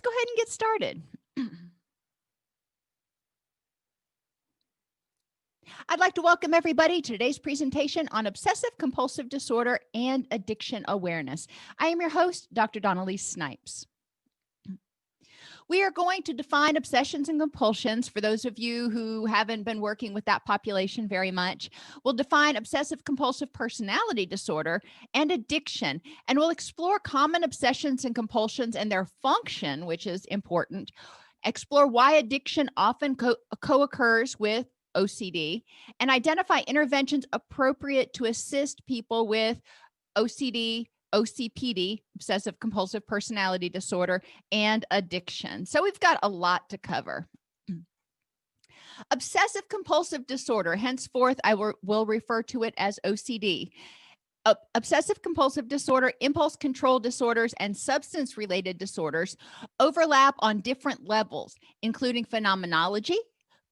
let's go ahead and get started. I'd like to welcome everybody to today's presentation on obsessive-compulsive disorder and addiction awareness. I am your host, Dr. Dawn-Elise Snipes. We are going to define obsessions and compulsions for those of you who haven't been working with that population very much. We'll define obsessive-compulsive personality disorder and addiction, and we'll explore common obsessions and compulsions and their function, which is important. Explore why addiction often co-occurs with OCD, and identify interventions appropriate to assist people with OCD, OCPD, obsessive compulsive personality disorder, and addiction. So we've got a lot to cover. Obsessive compulsive disorder, henceforth I will refer to it as OCD. Obsessive compulsive disorder, impulse control disorders, and substance related disorders overlap on different levels, including phenomenology,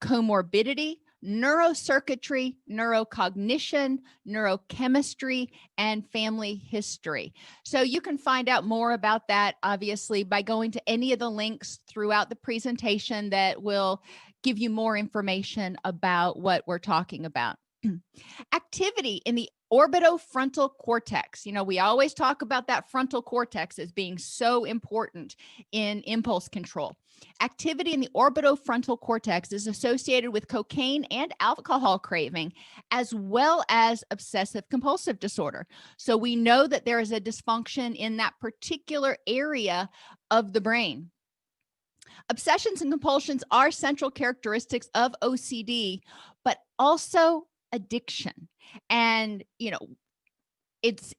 co-morbidity, neurocircuitry, neurocognition, neurochemistry, and family history. So you can find out more about that, obviously, by going to any of the links throughout the presentation that will give you more information about what we're talking about. Activity in the orbitofrontal cortex. You know, we always talk about that frontal cortex as being so important in impulse control. Activity in the orbitofrontal cortex is associated with cocaine and alcohol craving, as well as obsessive compulsive disorder. So we know that there is a dysfunction in that particular area of the brain. Obsessions and compulsions are central characteristics of OCD, but also addiction. And, you know, it's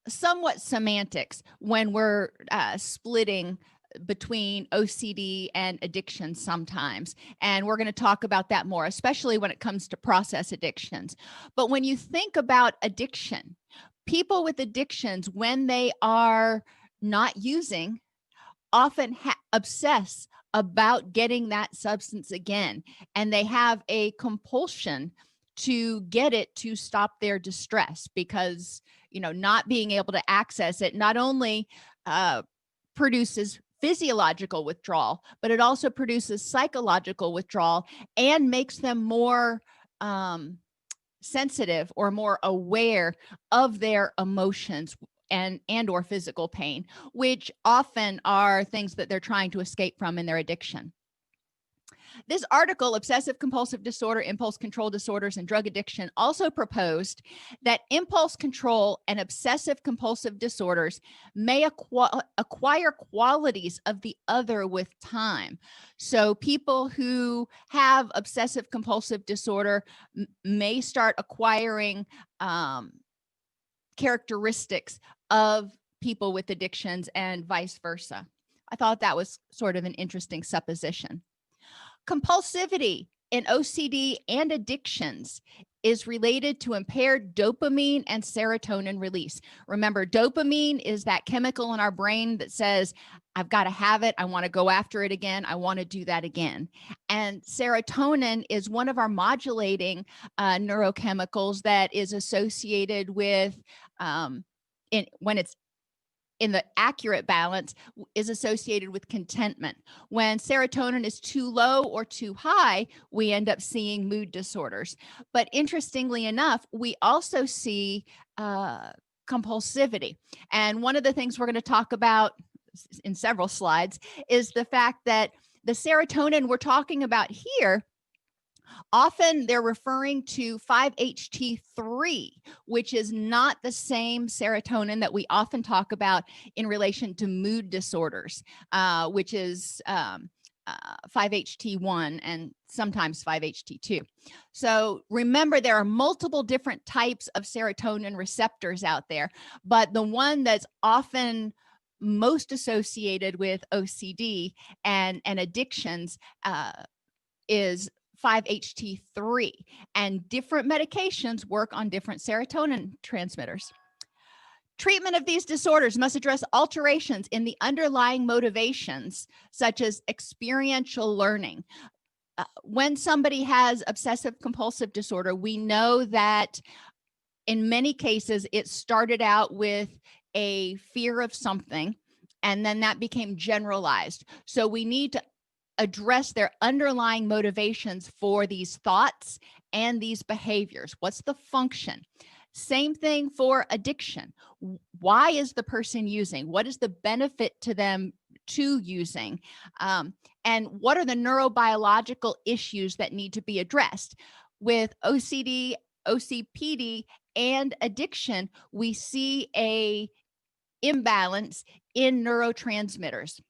somewhat semantics when we're splitting between OCD and addiction sometimes. And we're going to talk about that more, especially when it comes to process addictions. But when you think about addiction, people with addictions, when they are not using, often obsess about getting that substance again. And they have a compulsion to get it to stop their distress because, you know, not being able to access it not only produces physiological withdrawal, but it also produces psychological withdrawal and makes them more sensitive or more aware of their emotions and or physical pain, which often are things that they're trying to escape from in their addiction. This article, Obsessive Compulsive Disorder, Impulse Control Disorders, and Drug Addiction, also proposed that impulse control and obsessive compulsive disorders may acquire qualities of the other with time. So people who have obsessive compulsive disorder may start acquiring characteristics of people with addictions and vice versa. I thought that was sort of an interesting supposition. Compulsivity in OCD and addictions is related to impaired dopamine and serotonin release. Remember, dopamine is that chemical in our brain that says, I've got to have it. I want to go after it again. I want to do that again. And serotonin is one of our modulating neurochemicals that is associated with, when it's in the accurate balance, is associated with contentment. When serotonin is too low or too high, we end up seeing mood disorders. But interestingly enough, we also see compulsivity. And one of the things we're going to talk about in several slides is the fact that the serotonin we're talking about here, often they're referring to 5-HT3, which is not the same serotonin that we often talk about in relation to mood disorders, which is 5-HT1 and sometimes 5-HT2. So remember, there are multiple different types of serotonin receptors out there, but the one that's often most associated with OCD and addictions is 5-HT3, and different medications work on different serotonin transmitters. Treatment of these disorders must address alterations in the underlying motivations, such as experiential learning. When somebody has obsessive compulsive disorder, we know that in many cases, it started out with a fear of something, And then that became generalized. So we need to address their underlying motivations for these thoughts and these behaviors. What's the function? Same thing for addiction. Why is the person using? What is the benefit to them to using? And what are the neurobiological issues that need to be addressed? With OCD, OCPD, and addiction, we see a imbalance in neurotransmitters.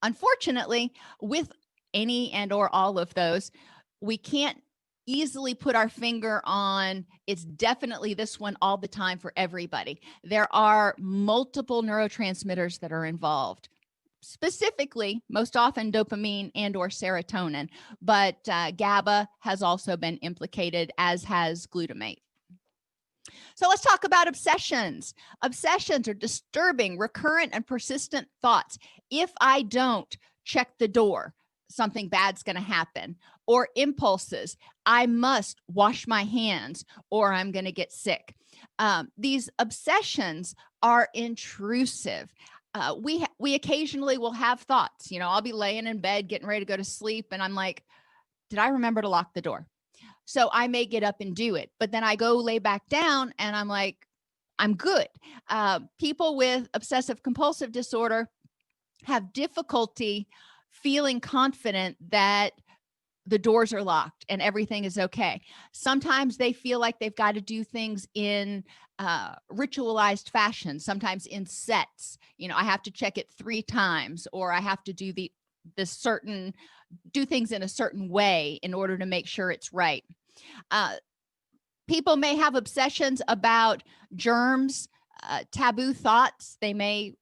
Unfortunately, with any and or all of those, we can't easily put our finger on it's definitely this one all the time for everybody. There are multiple neurotransmitters that are involved. Specifically, most often dopamine and or serotonin, but GABA has also been implicated, as has glutamate. So let's talk about obsessions. Obsessions are disturbing, recurrent, and persistent thoughts. If I don't check the door, something bad's going to happen. Or impulses, I must wash my hands or I'm going to get sick. These obsessions are intrusive. We occasionally will have thoughts. I'll be laying in bed getting ready to go to sleep, and I'm like, did I remember to lock the door? So I may get up and do it, but then I go lay back down and I'm like, I'm good. People with obsessive compulsive disorder have difficulty feeling confident that the doors are locked and everything is okay. Sometimes they feel like they've got to do things in ritualized fashion, sometimes in sets. I have to check it 3 times, or I have to do do things in a certain way in order to make sure it's right. People may have obsessions about germs, taboo thoughts. They may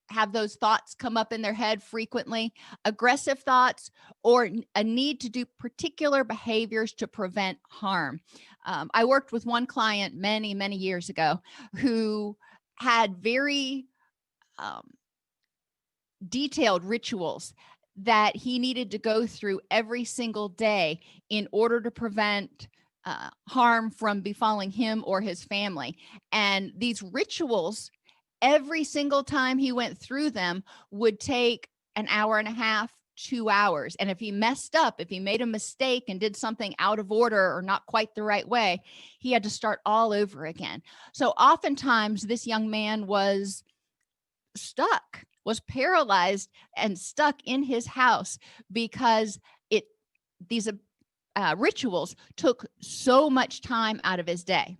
have those thoughts come up in their head frequently, aggressive thoughts, or a need to do particular behaviors to prevent harm. I worked with one client many, many years ago who had very detailed rituals that he needed to go through every single day in order to prevent harm from befalling him or his family. And these rituals, every single time he went through them, would take an hour and a half, 2 hours. And if he messed up, if he made a mistake and did something out of order or not quite the right way, he had to start all over again. So oftentimes this young man was stuck, was paralyzed and stuck in his house because these rituals took so much time out of his day.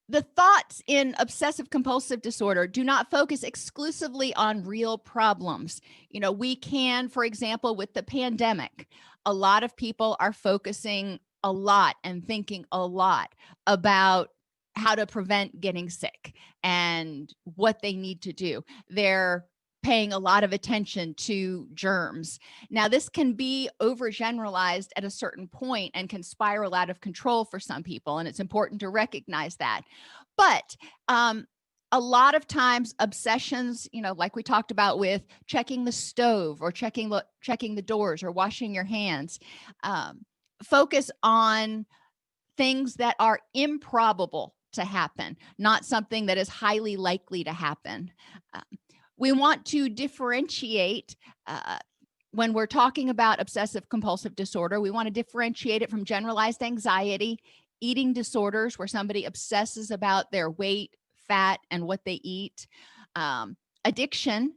The thoughts in obsessive compulsive disorder do not focus exclusively on real problems. We can, for example, with the pandemic, a lot of people are focusing a lot and thinking a lot about how to prevent getting sick and what they need to do. They're paying a lot of attention to germs. Now, this can be overgeneralized at a certain point and can spiral out of control for some people, and it's important to recognize that. But a lot of times obsessions, like we talked about with checking the stove or checking the doors or washing your hands, focus on things that are improbable to happen, not something that is highly likely to happen. We want to differentiate when we're talking about obsessive compulsive disorder. We want to differentiate it from generalized anxiety, eating disorders where somebody obsesses about their weight, fat, and what they eat, addiction,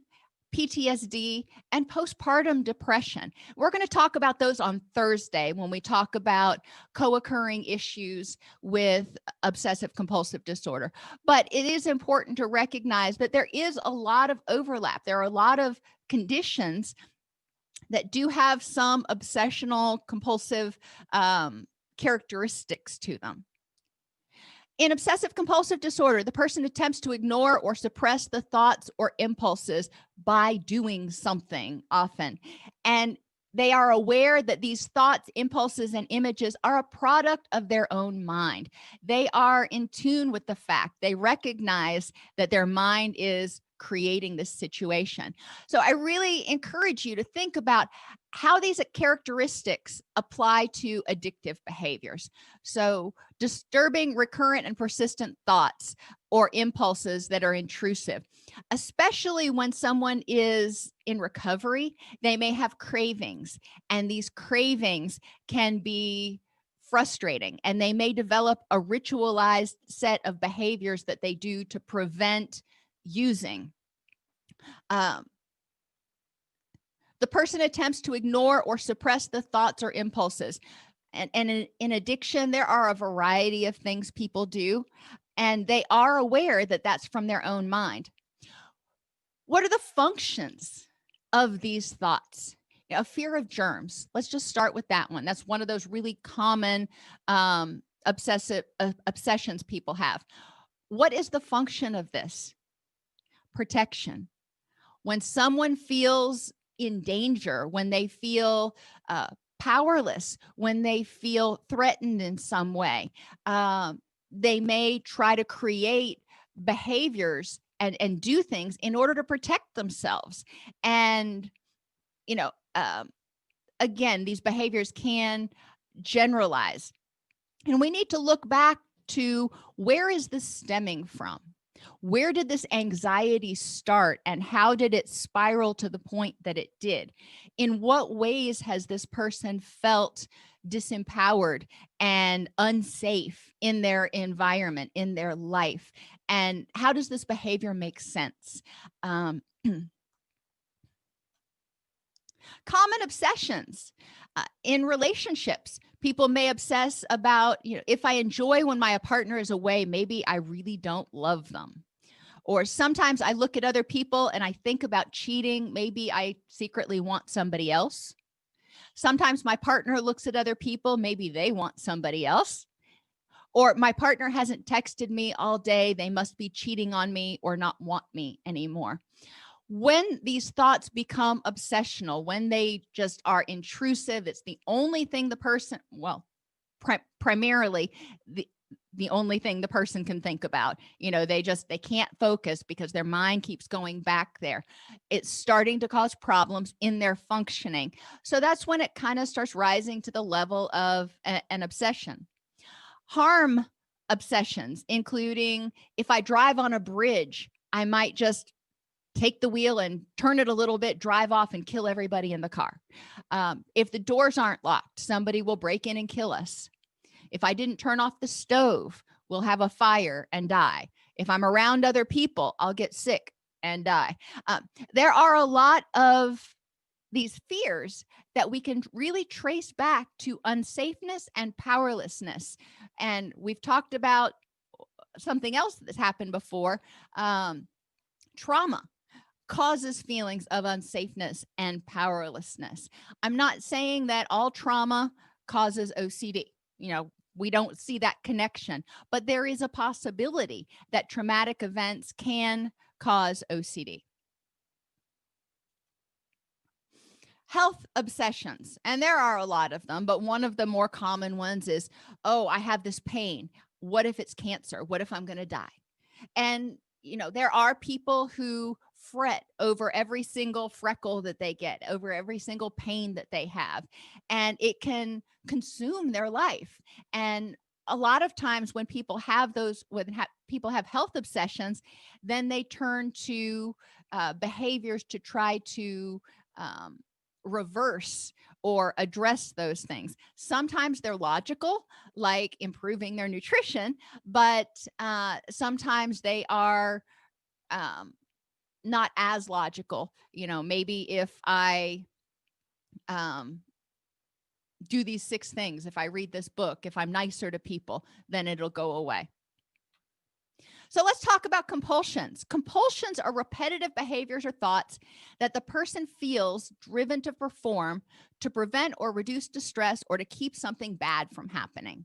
PTSD, and postpartum depression. We're going to talk about those on Thursday when we talk about co-occurring issues with obsessive compulsive disorder. But it is important to recognize that there is a lot of overlap. There are a lot of conditions that do have some obsessional compulsive characteristics to them. In obsessive compulsive disorder, the person attempts to ignore or suppress the thoughts or impulses by doing something often. And they are aware that these thoughts, impulses, and images are a product of their own mind. They are in tune with the fact, they recognize that their mind is creating this situation. So I really encourage you to think about how these characteristics apply to addictive behaviors. So disturbing, recurrent, and persistent thoughts. or impulses that are intrusive, especially when someone is in recovery. They may have cravings, and these cravings can be frustrating, and they may develop a ritualized set of behaviors that they do to prevent using. Um, the person attempts to ignore or suppress the thoughts or impulses. And in addiction, there are a variety of things people do, and they are aware that that's from their own mind. What are the functions of these thoughts? A fear of germs. Let's just start with that one. That's one of those really common obsessions people have. What is the function of this? Protection. When someone feels in danger, when they feel powerless, when they feel threatened in some way, they may try to create behaviors and do things in order to protect themselves. And, again, these behaviors can generalize. And we need to look back to, where is this stemming from? Where did this anxiety start, and how did it spiral to the point that it did? In what ways has this person felt disempowered and unsafe in their environment, in their life? And how does this behavior make sense? Common obsessions in relationships. People may obsess about, if I enjoy when my partner is away, maybe I really don't love them. Or sometimes I look at other people and I think about cheating. Maybe I secretly want somebody else. Sometimes my partner looks at other people. Maybe they want somebody else. Or my partner hasn't texted me all day. They must be cheating on me or not want me anymore. When these thoughts become obsessional, when they just are intrusive, it's the only thing the person, primarily the only thing the person can think about. They can't focus because their mind keeps going back there. It's starting to cause problems in their functioning. So that's when it kind of starts rising to the level of an obsession. Harm obsessions, including, if I drive on a bridge, I might just take the wheel and turn it a little bit, drive off and kill everybody in the car. If the doors aren't locked, somebody will break in and kill us. If I didn't turn off the stove, we'll have a fire and die. If I'm around other people, I'll get sick and die. There are a lot of these fears that we can really trace back to unsafeness and powerlessness. And we've talked about something else that's happened before. Trauma causes feelings of unsafeness and powerlessness. I'm not saying that all trauma causes OCD. We don't see that connection, but there is a possibility that traumatic events can cause OCD. Health obsessions, and there are a lot of them, but one of the more common ones is, I have this pain. What if it's cancer? What if I'm going to die? And, there are people who fret over every single freckle that they get, over every single pain that they have, and it can consume their life. And a lot of times when people have people have health obsessions, then they turn to behaviors to try to reverse or address those things. Sometimes they're logical, like improving their nutrition, but sometimes they are not as logical. Maybe if I do these 6 things, if I read this book, if I'm nicer to people, then it'll go away. So let's talk about compulsions. Compulsions are repetitive behaviors or thoughts that the person feels driven to perform to prevent or reduce distress or to keep something bad from happening.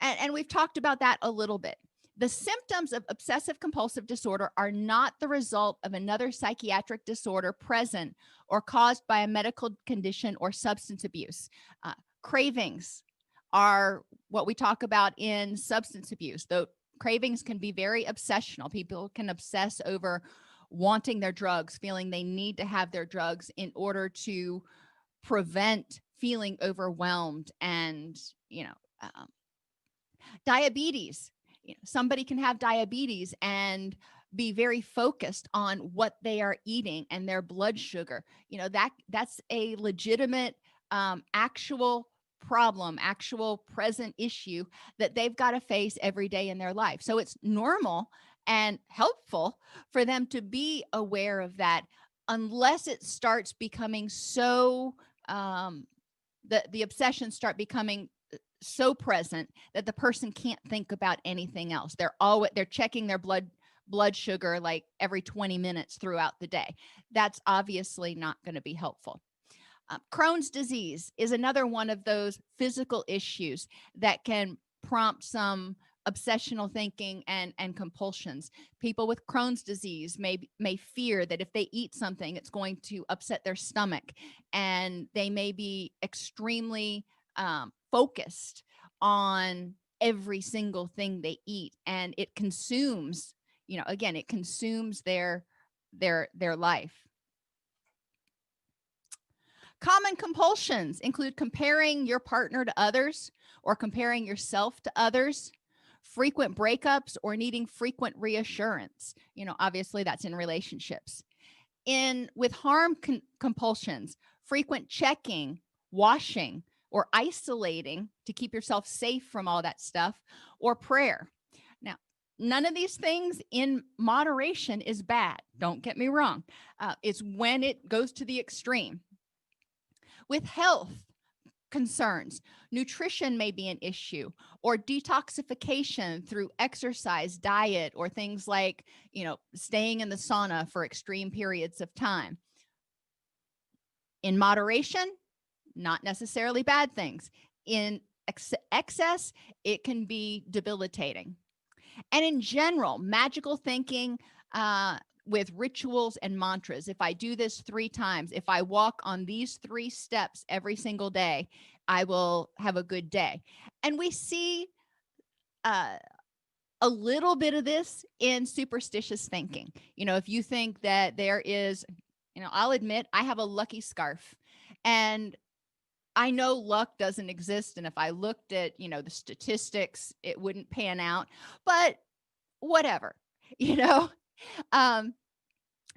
And we've talked about that a little bit. The symptoms of obsessive-compulsive disorder are not the result of another psychiatric disorder present or caused by a medical condition or substance abuse. Cravings are what we talk about in substance abuse. Though cravings can be very obsessional. People can obsess over wanting their drugs, feeling they need to have their drugs in order to prevent feeling overwhelmed. And, diabetes Somebody can have diabetes and be very focused on what they are eating and their blood sugar. That's a legitimate, actual problem, actual present issue that they've got to face every day in their life. So it's normal and helpful for them to be aware of that, unless it starts becoming so, the obsessions start becoming so present that the person can't think about anything else. They're checking their blood sugar like every 20 minutes throughout the day. That's obviously not going to be helpful. Crohn's disease is another one of those physical issues that can prompt some obsessional thinking and compulsions. People with Crohn's disease may fear that if they eat something, it's going to upset their stomach, and they may be extremely focused on every single thing they eat, and it consumes, again, it consumes their life. Common compulsions include comparing your partner to others or comparing yourself to others, frequent breakups, or needing frequent reassurance. Obviously that's in relationships. With harm compulsions, frequent checking, washing, or isolating to keep yourself safe from all that stuff, or prayer. Now, none of these things in moderation is bad. Don't get me wrong. It's when it goes to the extreme. With health concerns, nutrition may be an issue, or detoxification through exercise, diet, or things like, staying in the sauna for extreme periods of time. In moderation, not necessarily bad things. In excess, it can be debilitating. And in general, magical thinking, with rituals and mantras. If I do this 3 times, if I walk on these 3 steps every single day, I will have a good day. And we see a little bit of this in superstitious thinking. If you think that there is, I'll admit I have a lucky scarf, and I know luck doesn't exist. And if I looked at, the statistics, it wouldn't pan out, but whatever,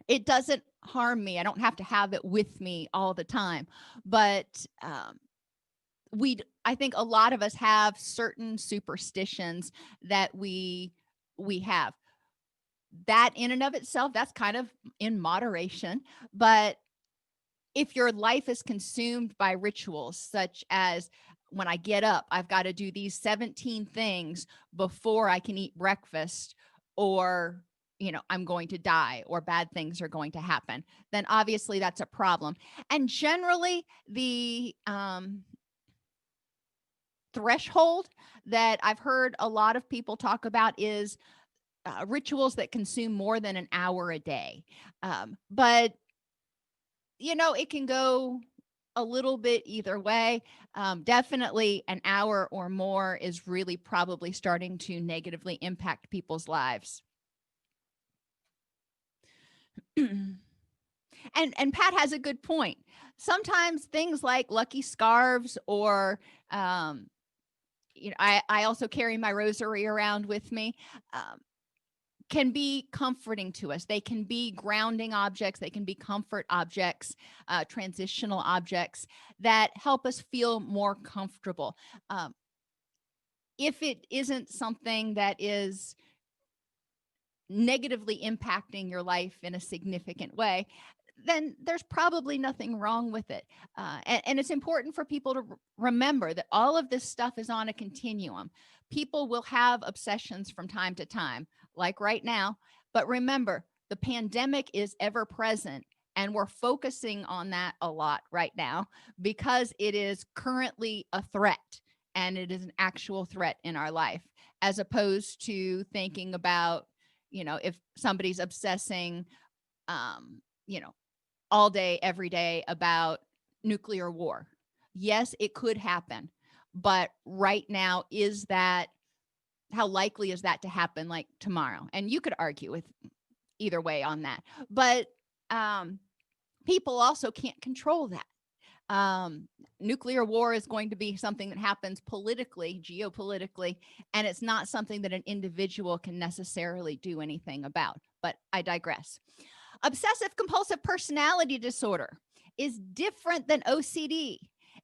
it doesn't harm me. I don't have to have it with me all the time. But I think a lot of us have certain superstitions that we have. That in and of itself, that's kind of in moderation. But if your life is consumed by rituals, such as when I get up, I've got to do these 17 things before I can eat breakfast, or I'm going to die, or bad things are going to happen, then obviously that's a problem. And generally, the threshold that I've heard a lot of people talk about is rituals that consume more than an hour a day. But it can go a little bit either way. Definitely an hour or more is really probably starting to negatively impact people's lives. And Pat has a good point. Sometimes things like lucky scarves, or I also carry my rosary around with me, can be comforting to us. They can be grounding objects. They can be comfort objects, transitional objects that help us feel more comfortable. If it isn't something that is negatively impacting your life in a significant way, then there's probably nothing wrong with it. And it's important for people to remember that all of this stuff is on a continuum. People will have obsessions from time to time, like right now. But remember, the pandemic is ever present, and we're focusing on that a lot right now because it is currently a threat, and it is an actual threat in our life, as opposed to thinking about, if somebody's obsessing, all day, every day about nuclear war. Yes, it could happen. But right now, how likely is that to happen like tomorrow? And you could argue with either way on that. But people also can't control that. Nuclear war is going to be something that happens politically, geopolitically, and it's not something that an individual can necessarily do anything about. But I digress. Obsessive compulsive personality disorder is different than OCD.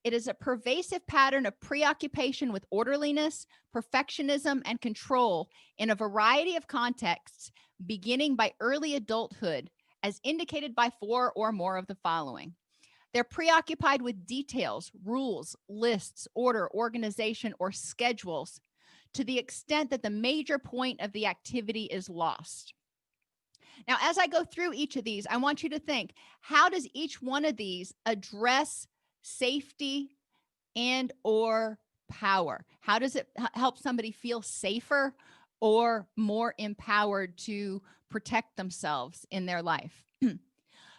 It is a pervasive pattern of preoccupation with orderliness, perfectionism, and control in a variety of contexts, beginning by early adulthood, as indicated by 4 or more of the following. They're preoccupied with details, rules, lists, order, organization, or schedules to the extent that the major point of the activity is lost. Now, as I go through each of these, I want you to think, how does each one of these address safety and or power? How does it help somebody feel safer or more empowered to protect themselves in their life?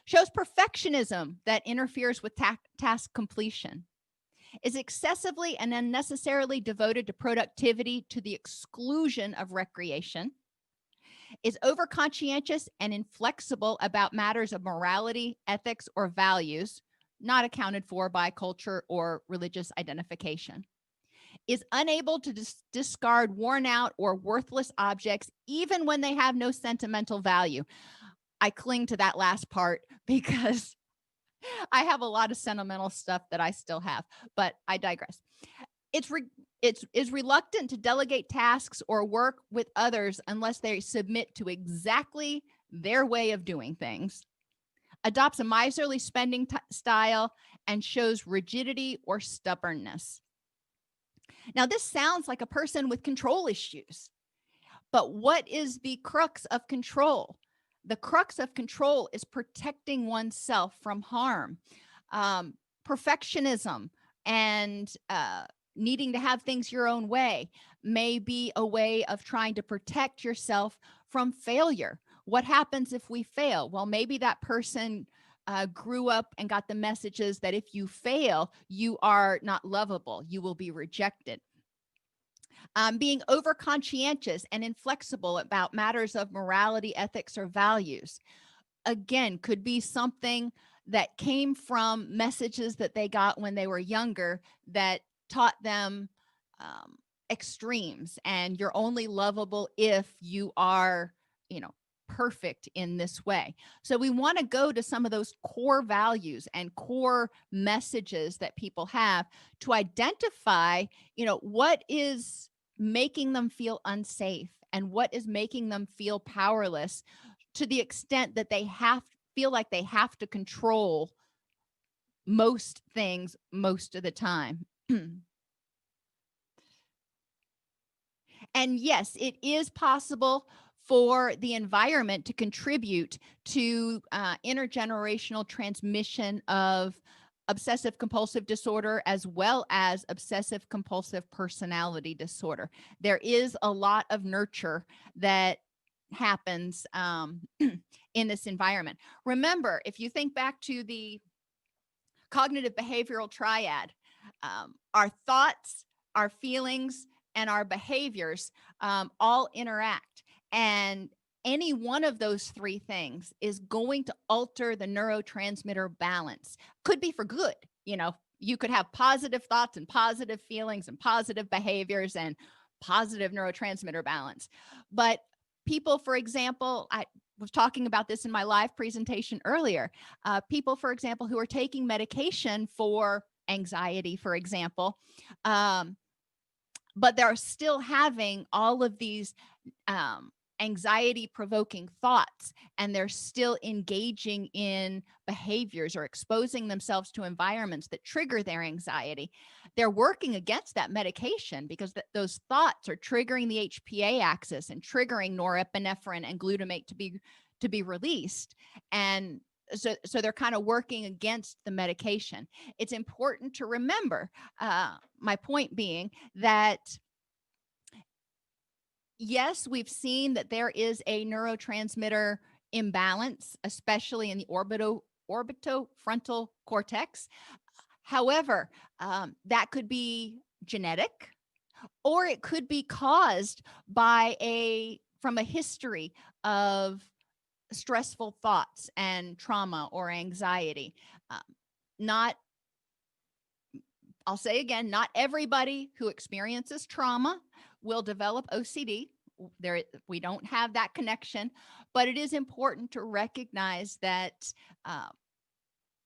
Shows perfectionism that interferes with task completion, is excessively and unnecessarily devoted to productivity to the exclusion of recreation, is overconscientious and inflexible about matters of morality, ethics, or values, not accounted for by culture or religious identification, is unable to discard worn out or worthless objects, even when they have no sentimental value. I cling to that last part because I have a lot of sentimental stuff that I still have, but I digress. It's reluctant to delegate tasks or work with others unless they submit to exactly their way of doing things, adopts a miserly spending style, and shows rigidity or stubbornness. Now, this sounds like a person with control issues, but what is the crux of control? The crux of control is protecting oneself from harm. Perfectionism and needing to have things your own way may be a way of trying to protect yourself from failure. What happens if we fail? Well, maybe that person grew up and got the messages that if you fail, you are not lovable, you will be rejected. Being overconscientious and inflexible about matters of morality, ethics, or values. Again, could be something that came from messages that they got when they were younger that taught them extremes, and you're only lovable if you are, perfect in this way. So we want to go to some of those core values and core messages that people have to identify, what is making them feel unsafe and what is making them feel powerless to the extent that they feel like they have to control most things most of the time. And yes, it is possible for the environment to contribute to intergenerational transmission of obsessive compulsive disorder as well as obsessive compulsive personality disorder. There is a lot of nurture that happens in this environment. Remember, if you think back to the cognitive behavioral triad, our thoughts, our feelings, and our behaviors all interact. And any one of those three things is going to alter the neurotransmitter balance. Could be for good. You could have positive thoughts and positive feelings and positive behaviors and positive neurotransmitter balance. But people, for example, I was talking about this in my live presentation earlier. People, for example, who are taking medication for anxiety, for example, but they're still having all of these anxiety provoking thoughts, and they're still engaging in behaviors or exposing themselves to environments that trigger their anxiety. They're working against that medication because those thoughts are triggering the HPA axis and triggering norepinephrine and glutamate to be released. And so they're kind of working against the medication. It's important to remember, my point being that yes, we've seen that there is a neurotransmitter imbalance, especially in the orbitofrontal cortex. However, that could be genetic, or it could be caused by from a history of stressful thoughts and trauma or anxiety. Not I'll say again, not everybody who experiences trauma will develop OCD. We don't have that connection, but it is important to recognize that uh,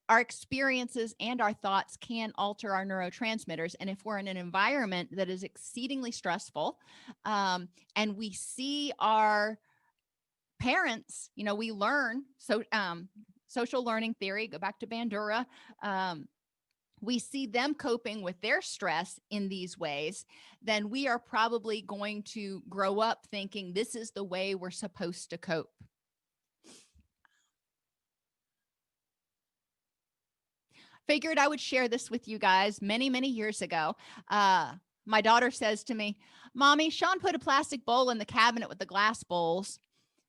our experiences and our thoughts can alter our neurotransmitters. And if we're in an environment that is exceedingly stressful, and we see our parents, we learn social learning theory, go back to Bandura. We see them coping with their stress in these ways, then we are probably going to grow up thinking this is the way we're supposed to cope. Figured I would share this with you guys many, many years ago. My daughter says to me, "Mommy, Sean put a plastic bowl in the cabinet with the glass bowls."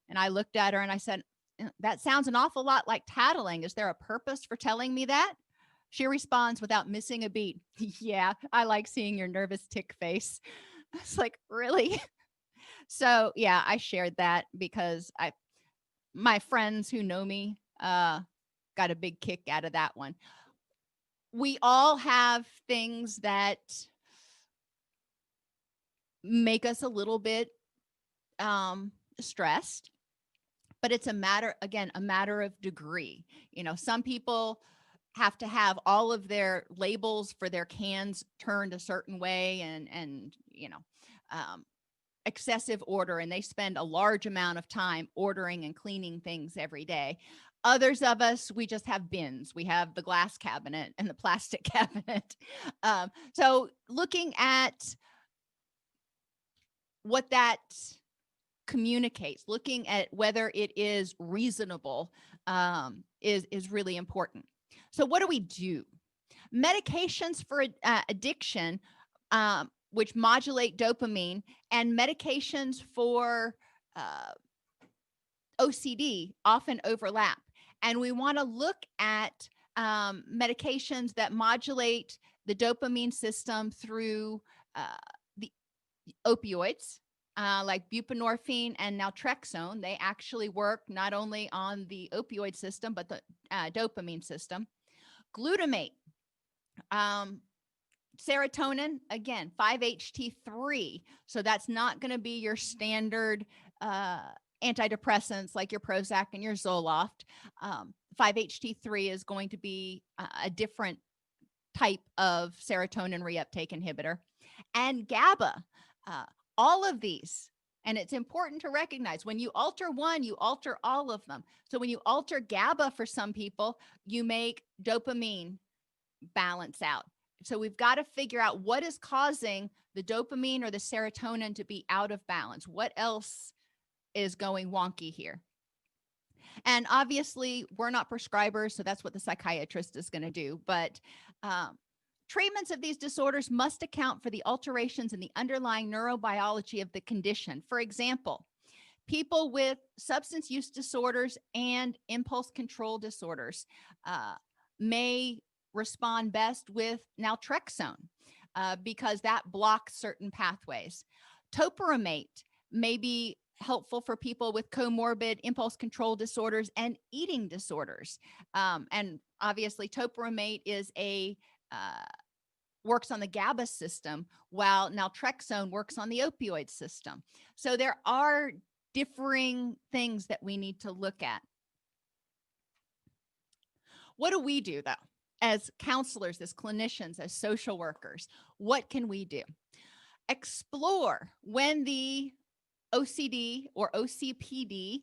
And I looked at her and I said, "That sounds an awful lot like tattling. Is there a purpose for telling me that?" She responds without missing a beat, "Yeah, I like seeing your nervous tick face." It's like, really? So yeah, I shared that because my friends who know me got a big kick out of that one. We all have things that make us a little bit stressed, but it's a matter of degree. Some people have to have all of their labels for their cans turned a certain way, and excessive order, and they spend a large amount of time ordering and cleaning things every day. Others of us, we just have bins. We have the glass cabinet and the plastic cabinet. So looking at what that communicates, looking at whether it is reasonable, is really important. So what do we do? Medications for addiction, which modulate dopamine, and medications for OCD often overlap. And we want to look at medications that modulate the dopamine system through the opioids, like buprenorphine and naltrexone. They actually work not only on the opioid system, but the dopamine system. Glutamate, serotonin, again, 5-HT3. So that's not going to be your standard antidepressants like your Prozac and your Zoloft. 5-HT3 is going to be a different type of serotonin reuptake inhibitor. And GABA, all of these. And it's important to recognize when you alter one, you alter all of them. So when you alter GABA for some people, you make dopamine balance out. So we've got to figure out what is causing the dopamine or the serotonin to be out of balance. What else is going wonky here? And obviously, we're not prescribers, so that's what the psychiatrist is going to do. But treatments of these disorders must account for the alterations in the underlying neurobiology of the condition. For example, people with substance use disorders and impulse control disorders may respond best with naltrexone because that blocks certain pathways. Topiramate may be helpful for people with comorbid impulse control disorders and eating disorders. And obviously, topiramate is works on the GABA system, while naltrexone works on the opioid system. So there are differing things that we need to look at. What do we do, though, as counselors, as clinicians, as social workers? What can we do? Explore when the OCD or OCPD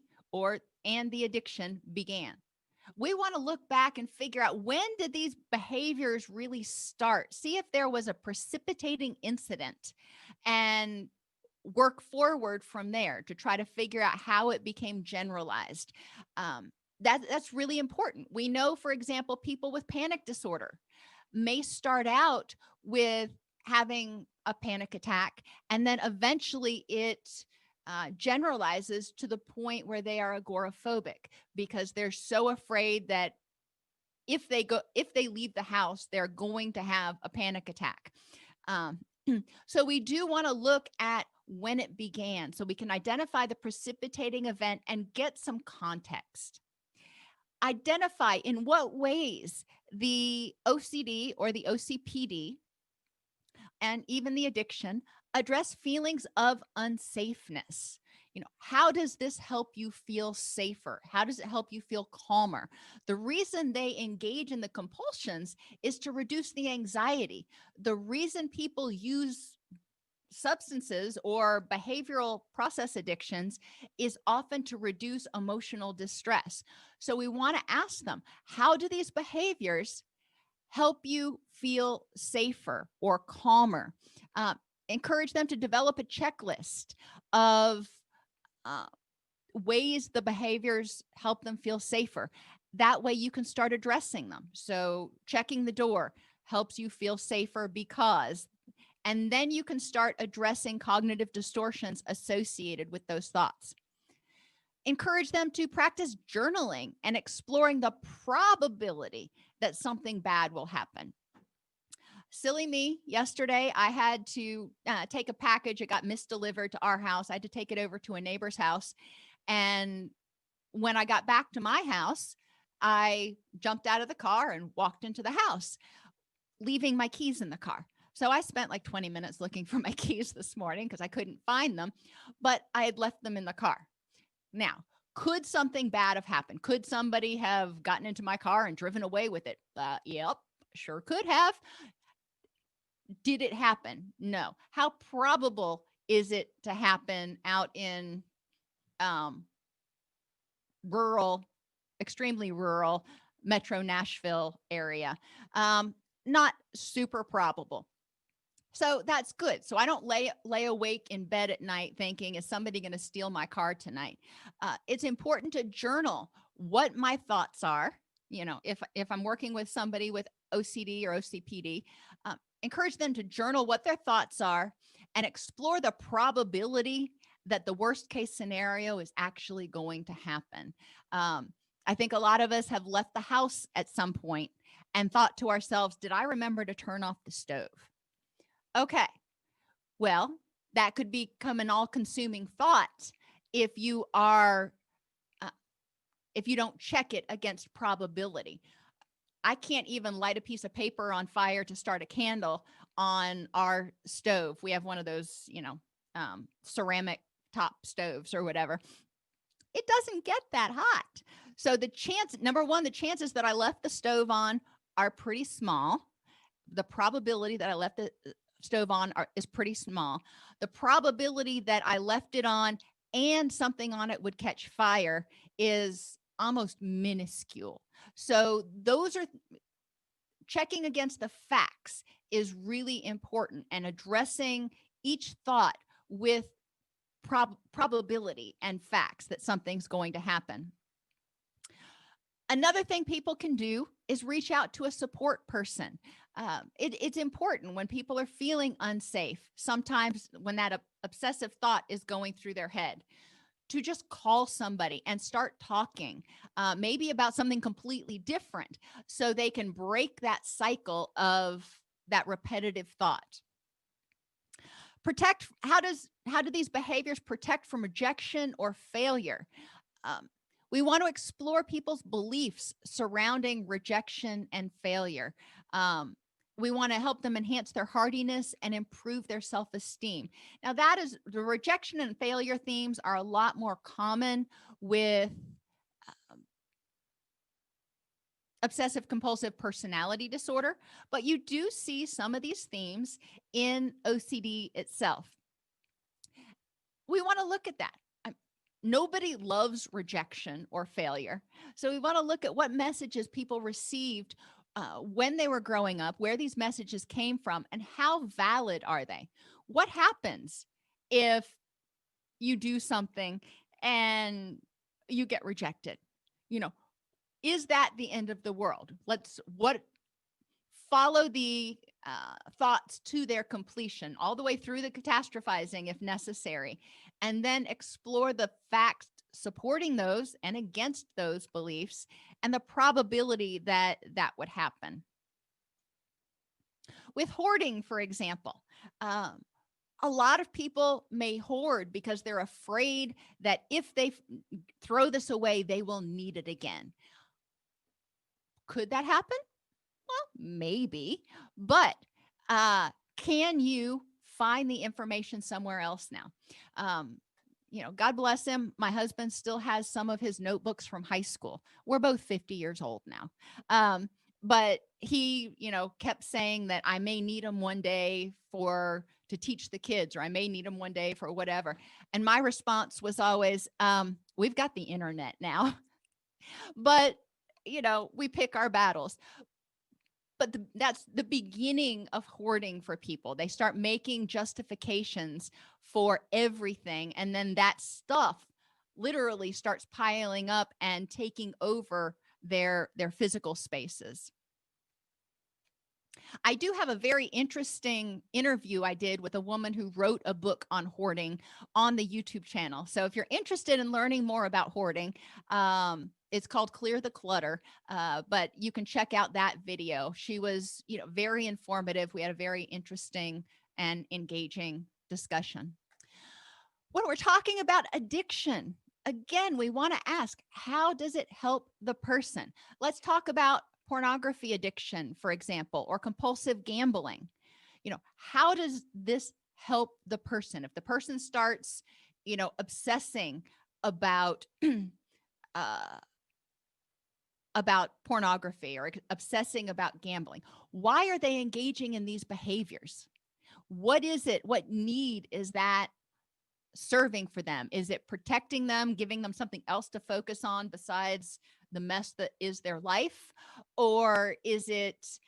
and the addiction began. We want to look back and figure out, when did these behaviors really start? See if there was a precipitating incident and work forward from there to try to figure out how it became generalized. That's really important. We know, for example, people with panic disorder may start out with having a panic attack, and then eventually it generalizes to the point where they are agoraphobic because they're so afraid that if they leave the house, they're going to have a panic attack. So we do want to look at when it began so we can identify the precipitating event and get some context. Identify in what ways the OCD or the OCPD and even the addiction, address feelings of unsafeness. How does this help you feel safer? How does it help you feel calmer? The reason they engage in the compulsions is to reduce the anxiety. The reason people use substances or behavioral process addictions is often to reduce emotional distress. So we want to ask them, how do these behaviors help you feel safer or calmer? Encourage them to develop a checklist of ways the behaviors help them feel safer. That way you can start addressing them. So checking the door helps you feel safer because, and then you can start addressing cognitive distortions associated with those thoughts. Encourage them to practice journaling and exploring the probability that something bad will happen. Silly me, yesterday I had to take a package. It got misdelivered to our house. I had to take it over to a neighbor's house. And when I got back to my house, I jumped out of the car and walked into the house, leaving my keys in the car. So I spent like 20 minutes looking for my keys this morning because I couldn't find them, but I had left them in the car. Now, could something bad have happened? Could somebody have gotten into my car and driven away with it? Yep, sure could have. Did it happen? No. How probable is it to happen out in rural, extremely rural, metro Nashville area? Not super probable. So that's good. So I don't lay awake in bed at night thinking, is somebody going to steal my car tonight? It's important to journal what my thoughts are. If I'm working with somebody with OCD or OCPD, encourage them to journal what their thoughts are and explore the probability that the worst case scenario is actually going to happen. I think a lot of us have left the house at some point and thought to ourselves, did I remember to turn off the stove? Okay, well, that could become an all-consuming thought if you don't check it against probability. I can't even light a piece of paper on fire to start a candle on our stove. We have one of those, ceramic top stoves or whatever. It doesn't get that hot. So number one, the chances that I left the stove on are pretty small. The probability that I left the stove on is pretty small. The probability that I left it on and something on it would catch fire is almost minuscule. So checking against the facts is really important, and addressing each thought with probability and facts that something's going to happen. Another thing people can do is reach out to a support person. It's important when people are feeling unsafe, sometimes when that obsessive thought is going through their head, to just call somebody and start talking, maybe about something completely different, so they can break that cycle of that repetitive thought. How do these behaviors protect from rejection or failure? We want to explore people's beliefs surrounding rejection and failure. We want to help them enhance their hardiness and improve their self-esteem. Now, the rejection and failure themes are a lot more common with obsessive-compulsive personality disorder, but you do see some of these themes in OCD itself. We want to look at that. Nobody loves rejection or failure. So we want to look at what messages people received when they were growing up, where these messages came from, and how valid are they? What happens if you do something and you get rejected? Is that the end of the world? Follow the thoughts to their completion, all the way through the catastrophizing if necessary, and then explore the facts supporting those and against those beliefs and the probability that that would happen. With hoarding, for example, a lot of people may hoard because they're afraid that if they throw this away, they will need it again. Could that happen? Well, maybe, but can you find the information somewhere else now? God bless him. My husband still has some of his notebooks from high school. We're both 50 years old now. But he, kept saying that I may need them one day to teach the kids, or I may need them one day for whatever. And my response was always, we've got the internet now. But, we pick our battles. But that's the beginning of hoarding for people. They start making justifications for everything. And then that stuff literally starts piling up and taking over their physical spaces. I do have a very interesting interview I did with a woman who wrote a book on hoarding on the YouTube channel. So if you're interested in learning more about hoarding, it's called Clear the Clutter, but you can check out that video. She was, very informative. We had a very interesting and engaging discussion. When we're talking about addiction, again, we want to ask, how does it help the person? Let's talk about pornography addiction, for example, or compulsive gambling. How does this help the person? If the person starts, obsessing about pornography or obsessing about gambling, why are they engaging in these behaviors? What is it? What need is that serving for them? Is it protecting them, giving them something else to focus on besides the mess that is their life? Or is it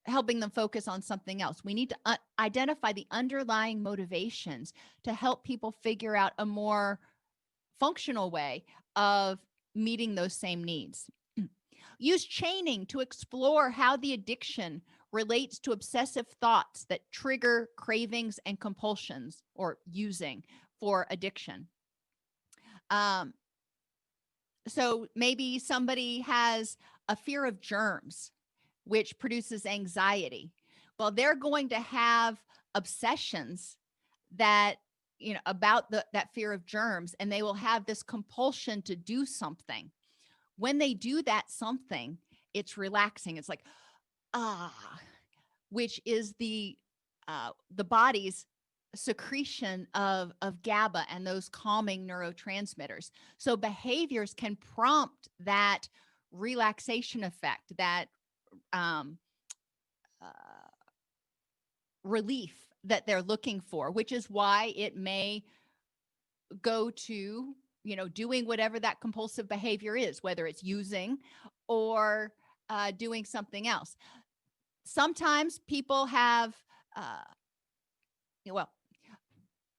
helping them focus on something else? We need to identify the underlying motivations to help people figure out a more functional way of meeting those same needs. Use chaining to explore how the addiction relates to obsessive thoughts that trigger cravings and compulsions, or using for addiction. So maybe somebody has a fear of germs, which produces anxiety. Well, they're going to have obsessions that, about that fear of germs, and they will have this compulsion to do something. When they do that something, it's relaxing. It's like, which is the body's secretion of GABA and those calming neurotransmitters. So behaviors can prompt that relaxation effect, that relief that they're looking for, which is why it may go to, doing whatever that compulsive behavior is, whether it's using or doing something else. Sometimes people have,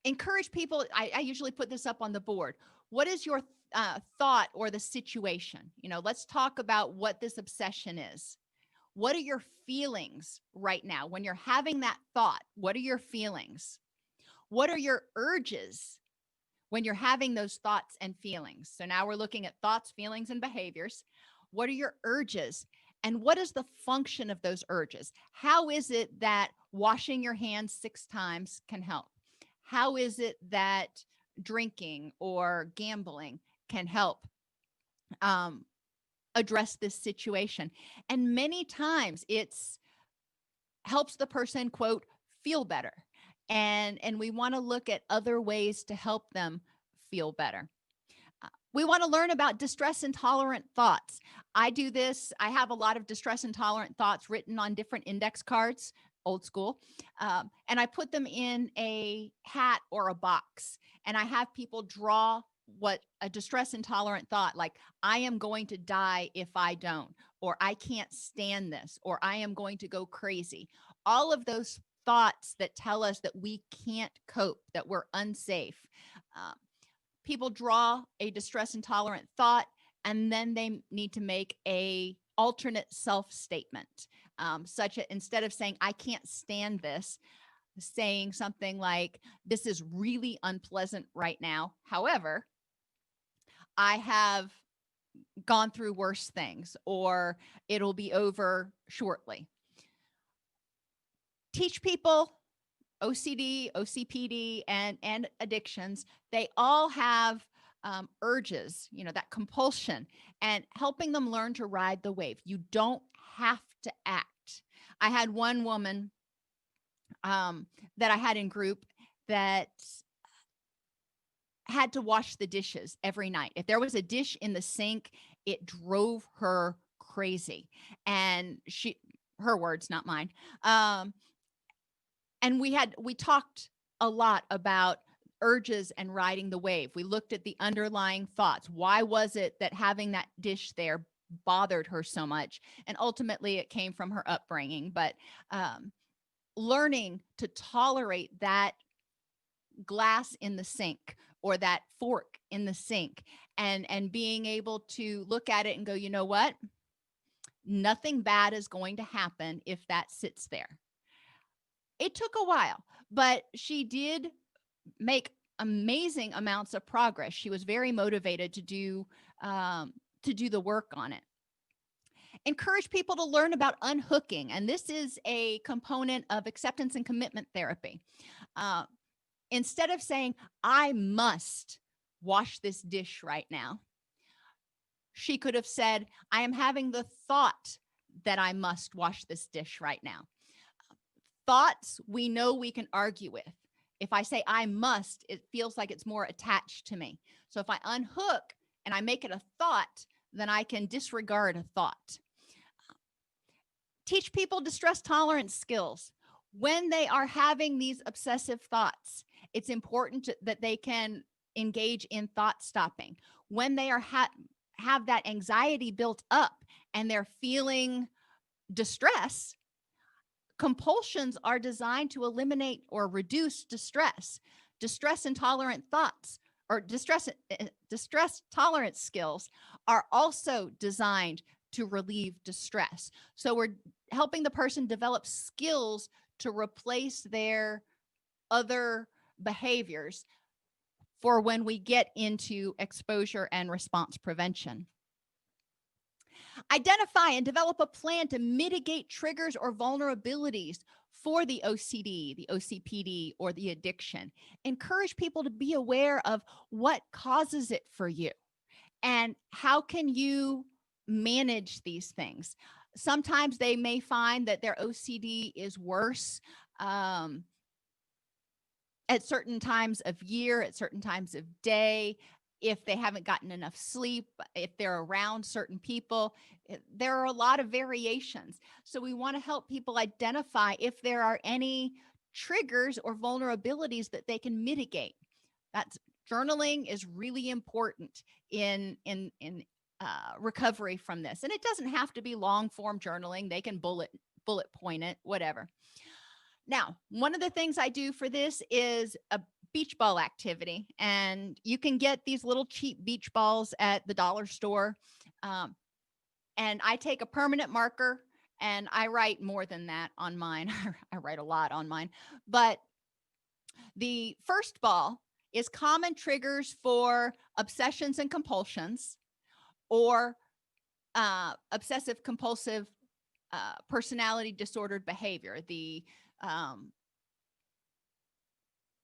encourage people. I usually put this up on the board. What is your thought or the situation? Let's talk about what this obsession is. What are your feelings right now? When you're having that thought, what are your feelings? What are your urges when you're having those thoughts and feelings? So now we're looking at thoughts, feelings, and behaviors. What are your urges? And what is the function of those urges? How is it that washing your hands 6 times can help? How is it that drinking or gambling can help address this situation? And many times it's helps the person, quote, feel better. And we want to look at other ways to help them feel better. We want to learn about distress intolerant thoughts. I do this. I have a lot of distress intolerant thoughts written on different index cards, old school. And I put them in a hat or a box. And I have people draw what a distress intolerant thought, like, I am going to die if I don't, or I can't stand this, or I am going to go crazy. All of those thoughts that tell us that we can't cope, that we're unsafe. People draw a distress intolerant thought, and then they need to make a alternate self-statement, such that instead of saying, I can't stand this, saying something like, this is really unpleasant right now. However, I have gone through worse things, or it'll be over shortly. Teach people OCD, OCPD, and addictions. They all have urges, that compulsion, and helping them learn to ride the wave. You don't have to act. I had one woman that I had in group that had to wash the dishes every night. If there was a dish in the sink, it drove her crazy. And her words, not mine. And we talked a lot about urges and riding the wave. We looked at the underlying thoughts. Why was it that having that dish there bothered her so much? And ultimately it came from her upbringing, but learning to tolerate that glass in the sink or that fork in the sink, and being able to look at it and go, you know what? Nothing bad is going to happen if that sits there. It took a while, but she did make amazing amounts of progress. She was very motivated to do the work on it. Encourage people to learn about unhooking, and this is a component of acceptance and commitment therapy. Instead of saying, I must wash this dish right now, she could have said, I am having the thought that I must wash this dish right now. Thoughts we know we can argue with. If I say I must, it feels like it's more attached to me. So if I unhook and I make it a thought, then I can disregard a thought. Teach people distress tolerance skills. When they are having these obsessive thoughts, it's important that they can engage in thought stopping. When they are have that anxiety built up and they're feeling distress, compulsions are designed to eliminate or reduce distress. Distress intolerant thoughts or distress tolerance skills are also designed to relieve distress. So we're helping the person develop skills to replace their other behaviors for when we get into exposure and response prevention. Identify and develop a plan to mitigate triggers or vulnerabilities for the OCD, the OCPD, or the addiction. Encourage people to be aware of what causes it for you and how can you manage these things. Sometimes they may find that their OCD is worse at certain times of year, at certain times of day, if they haven't gotten enough sleep, if they're around certain people. There are a lot of variations. So we want to help people identify if there are any triggers or vulnerabilities that they can mitigate. That's journaling is really important in recovery from this. And it doesn't have to be long form journaling. They can bullet point it, whatever. Now, one of the things I do for this is a beach ball activity, and you can get these little cheap beach balls at the dollar store. And I take a permanent marker and I write more than that on mine. I write a lot on mine, but the first ball is common triggers for obsessions and compulsions, or obsessive compulsive personality disordered behavior, the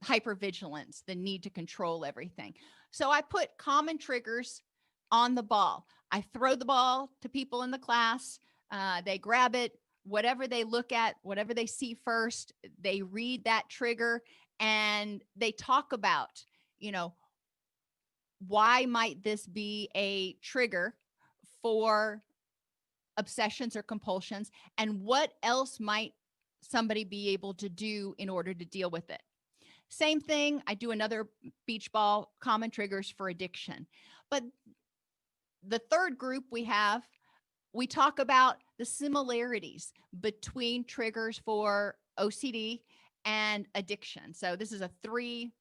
hypervigilance, the need to control everything. So I put common triggers on the ball. I throw the ball to people in the class. They grab it, whatever they look at, whatever they see first, they read that trigger and they talk about, why might this be a trigger for obsessions or compulsions, and what else might somebody be able to do in order to deal with it. Same thing, I do another beach ball, common triggers for addiction. But the third group we talk about the similarities between triggers for OCD and addiction. So this is a three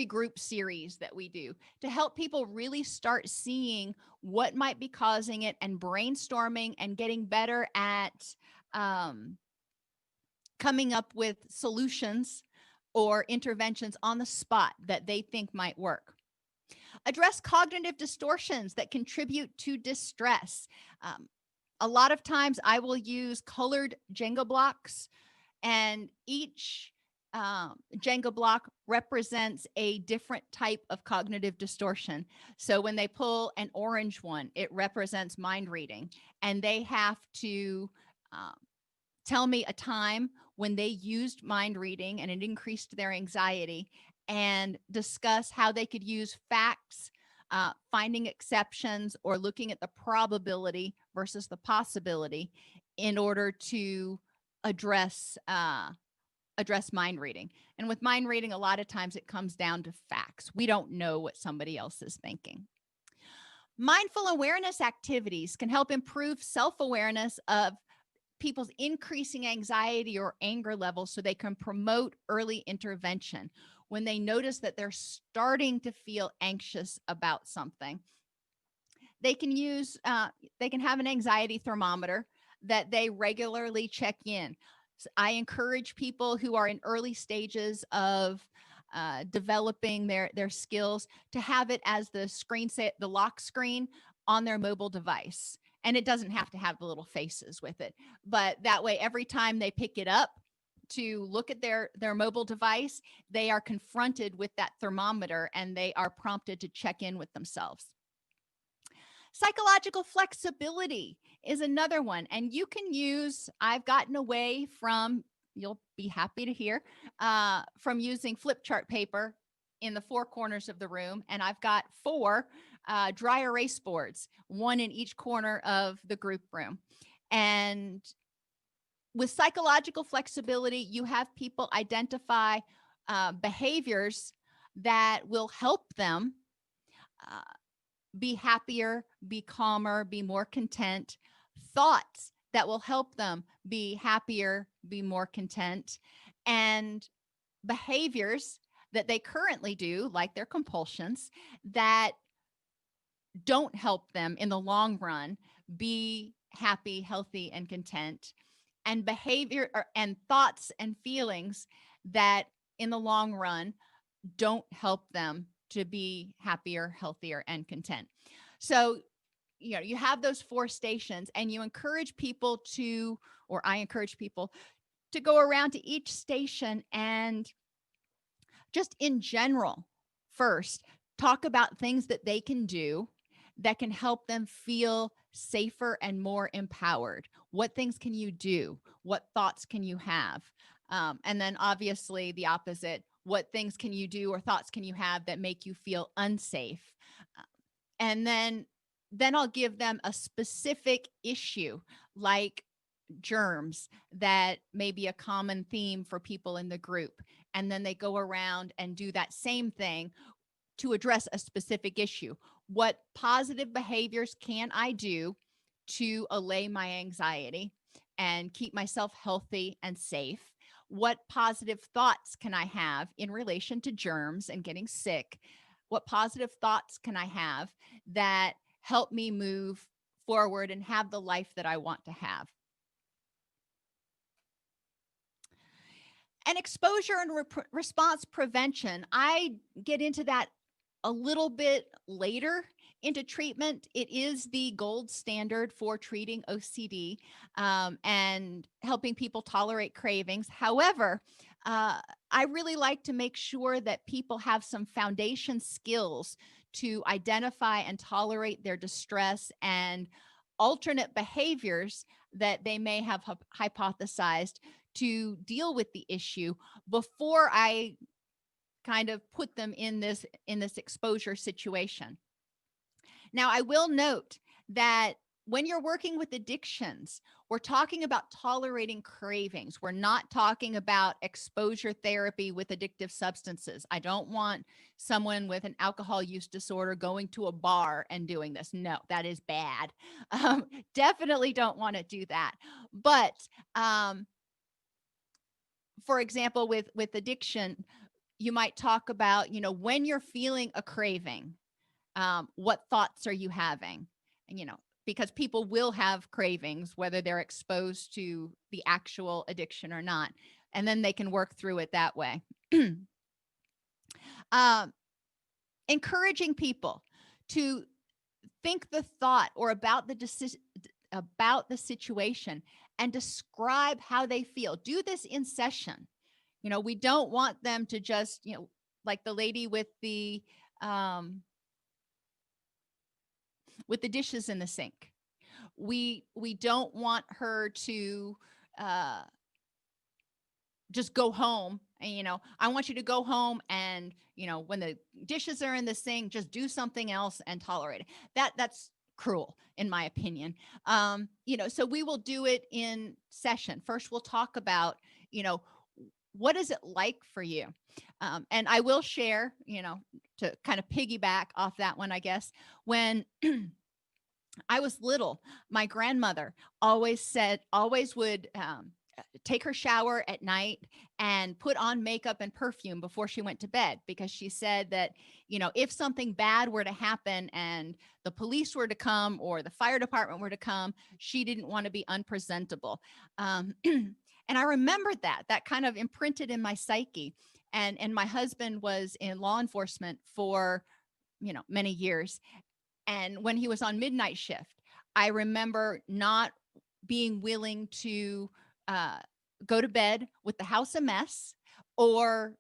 group series that we do to help people really start seeing what might be causing it and brainstorming and getting better at coming up with solutions or interventions on the spot that they think might work. Address cognitive distortions that contribute to distress. A lot of times I will use colored Jenga blocks, and each Jenga block represents a different type of cognitive distortion. So when they pull an orange one, it represents mind reading, and they have to um, tell me a time when they used mind reading and it increased their anxiety, and discuss how they could use facts, finding exceptions, or looking at the probability versus the possibility in order to address address mind reading. And with mind reading, a lot of times it comes down to facts. We don't know what somebody else is thinking. Mindful awareness activities can help improve self-awareness of people's increasing anxiety or anger levels so they can promote early intervention. When they notice that they're starting to feel anxious about something, they can use, they can have an anxiety thermometer that they regularly check in. So I encourage people who are in early stages of developing their skills to have it as the screen set, the lock screen on their mobile device. And it doesn't have to have the little faces with it, but that way, every time they pick it up to look at their mobile device, they are confronted with that thermometer and they are prompted to check in with themselves. Psychological flexibility is another one. And you can use, I've gotten away from, you'll be happy to hear, from using flip chart paper in the four corners of the room. And I've got four dry erase boards, one in each corner of the group room. And with psychological flexibility, you have people identify behaviors that will help them be happier, be calmer, be more content, thoughts that will help them be happier, be more content, and behaviors that they currently do, like their compulsions, that don't help them in the long run be happy, healthy, and content, and behavior and thoughts and feelings that in the long run don't help them to be happier, healthier, and content. So, you have those four stations, and you encourage people to, or I encourage people to go around to each station and just in general, first, talk about things that they can do that can help them feel safer and more empowered. What things can you do? What thoughts can you have? And then obviously the opposite, what things can you do or thoughts can you have that make you feel unsafe? And then I'll give them a specific issue like germs that may be a common theme for people in the group. And then they go around and do that same thing to address a specific issue. What positive behaviors can I do to allay my anxiety and keep myself healthy and safe? What positive thoughts can I have in relation to germs and getting sick? What positive thoughts can I have that help me move forward and have the life that I want to have? And exposure and response prevention, I get into that a little bit later into treatment. It is the gold standard for treating OCD and helping people tolerate cravings. However, I really like to make sure that people have some foundation skills to identify and tolerate their distress and alternate behaviors that they may have hypothesized to deal with the issue before I kind of put them in this exposure situation. Now, I will note that when you're working with addictions, we're talking about tolerating cravings. We're not talking about exposure therapy with addictive substances. I don't want someone with an alcohol use disorder going to a bar and doing this. No, that is bad. Definitely don't want to do that. But for example, with addiction, you might talk about, when you're feeling a craving, what thoughts are you having? And, because people will have cravings, whether they're exposed to the actual addiction or not, and then they can work through it that way. Encouraging people to think the thought or about the situation and describe how they feel. Do this in session. We don't want them to just, like the lady with the dishes in the sink. We don't want her to just go home and, I want you to go home and, when the dishes are in the sink, just do something else and tolerate it. That's cruel, in my opinion. So we will do it in session. First, we'll talk about, what is it like for you? And I will share, to kind of piggyback off that one, I guess, when I was little, my grandmother always would take her shower at night and put on makeup and perfume before she went to bed, because she said that, if something bad were to happen and the police were to come or the fire department were to come, she didn't want to be unpresentable. And I remembered that kind of imprinted in my psyche. And my husband was in law enforcement for, many years. And when he was on midnight shift, I remember not being willing to go to bed with the house a mess, or,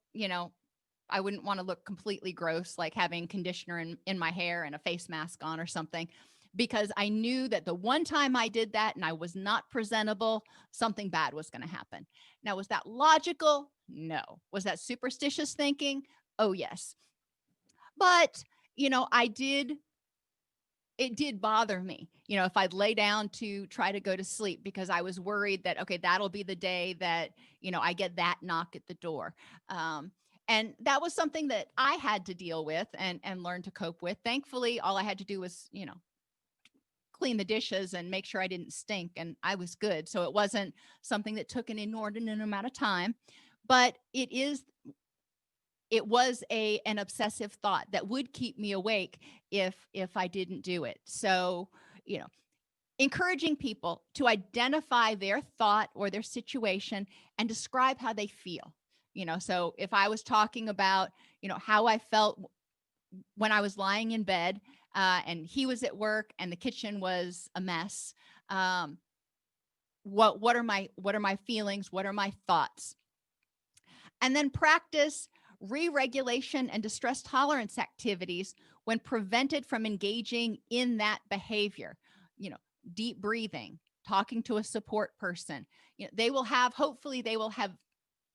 I wouldn't want to look completely gross, like having conditioner in my hair and a face mask on or something, because I knew that the one time I did that and I was not presentable, something bad was going to happen. Now, was that logical? No. Was that superstitious thinking? Oh, yes. But, it did bother me, if I'd lay down to try to go to sleep, because I was worried that, okay, that'll be the day that, I get that knock at the door. And that was something that I had to deal with and learn to cope with. Thankfully, all I had to do was, clean the dishes and make sure I didn't stink, and I was good. So it wasn't something that took an inordinate amount of time, but it was an obsessive thought that would keep me awake if I didn't do it. So, encouraging people to identify their thought or their situation and describe how they feel. So if I was talking about, how I felt when I was lying in bed, and he was at work and the kitchen was a mess, what are my feelings? What are my thoughts? And then practice re-regulation and distress tolerance activities when prevented from engaging in that behavior. Deep breathing, talking to a support person. Hopefully they will have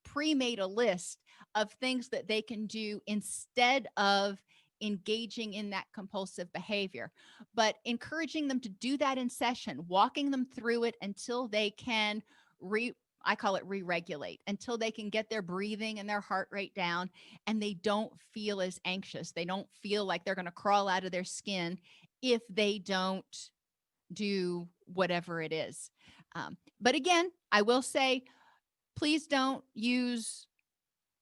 pre-made a list of things that they can do instead of engaging in that compulsive behavior, but encouraging them to do that in session, walking them through it until they can I call it re-regulate, until they can get their breathing and their heart rate down and they don't feel as anxious. They don't feel like they're going to crawl out of their skin if they don't do whatever it is. But again, I will say, please don't use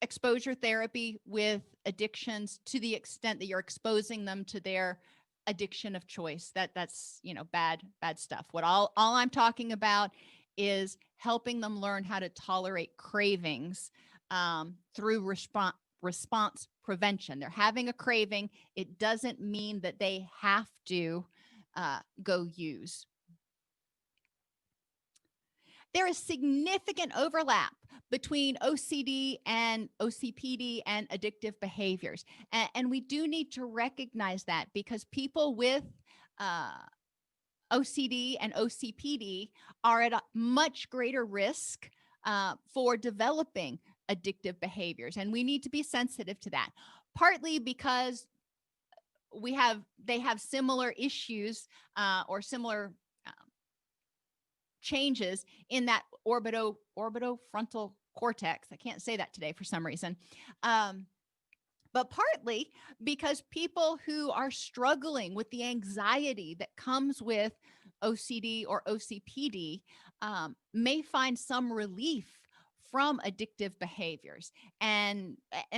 exposure therapy with addictions to the extent that you're exposing them to their addiction of choice. That's bad stuff. What all I'm talking about is helping them learn how to tolerate cravings through response prevention. They're having a craving. It doesn't mean that they have to go use. There is significant overlap between OCD and OCPD and addictive behaviors. And we do need to recognize that, because people with OCD and OCPD are at a much greater risk for developing addictive behaviors. And we need to be sensitive to that, partly because they have similar issues or similar changes in that orbitofrontal cortex. I can't say that today for some reason. But partly because people who are struggling with the anxiety that comes with OCD or OCPD may find some relief from addictive behaviors. And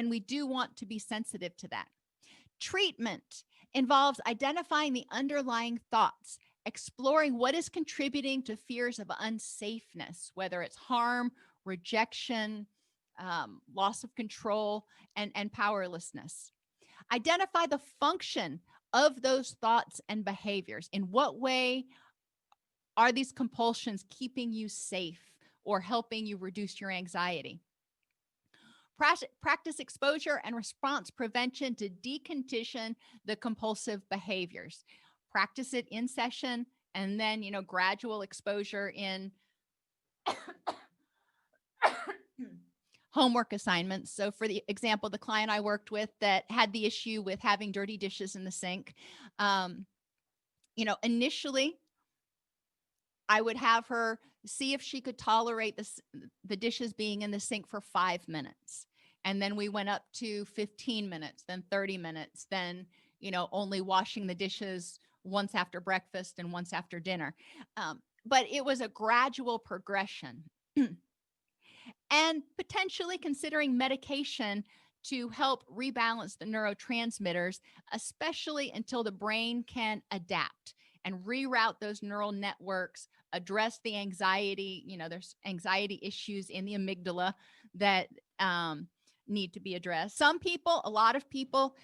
we do want to be sensitive to that. Treatment involves identifying the underlying thoughts, exploring what is contributing to fears of unsafeness, whether it's harm, rejection, loss of control, and powerlessness. Identify the function of those thoughts and behaviors. In what way are these compulsions keeping you safe or helping you reduce your anxiety? Practice exposure and response prevention to decondition the compulsive behaviors. Practice it in session, and then, gradual exposure in homework assignments. So for the example, the client I worked with that had the issue with having dirty dishes in the sink, initially I would have her see if she could tolerate the dishes being in the sink for 5 minutes. And then we went up to 15 minutes, then 30 minutes, then, only washing the dishes once after breakfast and once after dinner. But it was a gradual progression. And potentially considering medication to help rebalance the neurotransmitters, especially until the brain can adapt and reroute those neural networks, address the anxiety. There's anxiety issues in the amygdala that need to be addressed. A lot of people,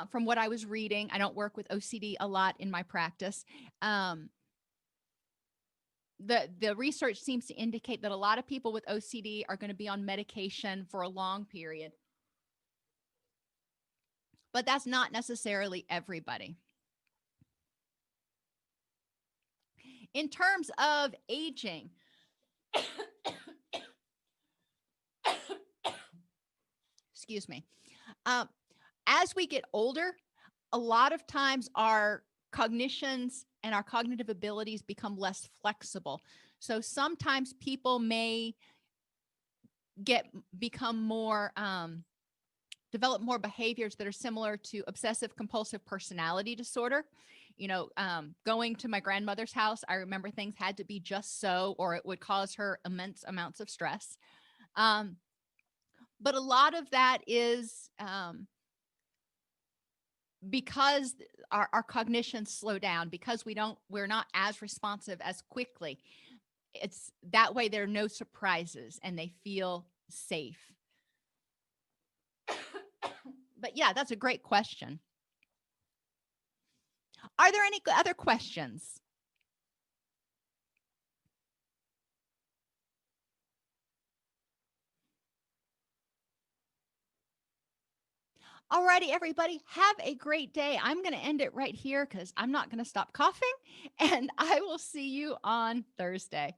from what I was reading, I don't work with OCD a lot in my practice. The research seems to indicate that a lot of people with OCD are going to be on medication for a long period. But that's not necessarily everybody. In terms of aging, excuse me, as we get older, a lot of times our cognitions and our cognitive abilities become less flexible. So sometimes people may become more, develop more behaviors that are similar to obsessive-compulsive personality disorder. Going to my grandmother's house, I remember things had to be just so, or it would cause her immense amounts of stress. But a lot of that is because our cognition slow down, because we're not as responsive as quickly. It's that way there are no surprises and they feel safe. But yeah, that's a great question. Are there any other questions? Alrighty, everybody, have a great day. I'm going to end it right here because I'm not going to stop coughing, and I will see you on Thursday.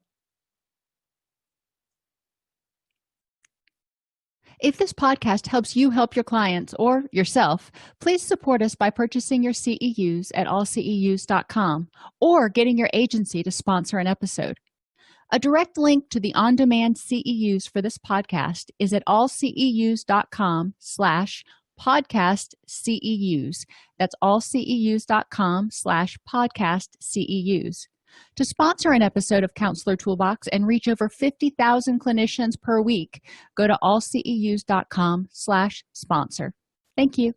If this podcast helps you help your clients or yourself, please support us by purchasing your CEUs at allceus.com or getting your agency to sponsor an episode. A direct link to the on-demand CEUs for this podcast is at allceus.com/podcast CEUs. That's allceus.com/podcast CEUs. To sponsor an episode of Counselor Toolbox and reach over 50,000 clinicians per week, go to allceus.com/sponsor. Thank you.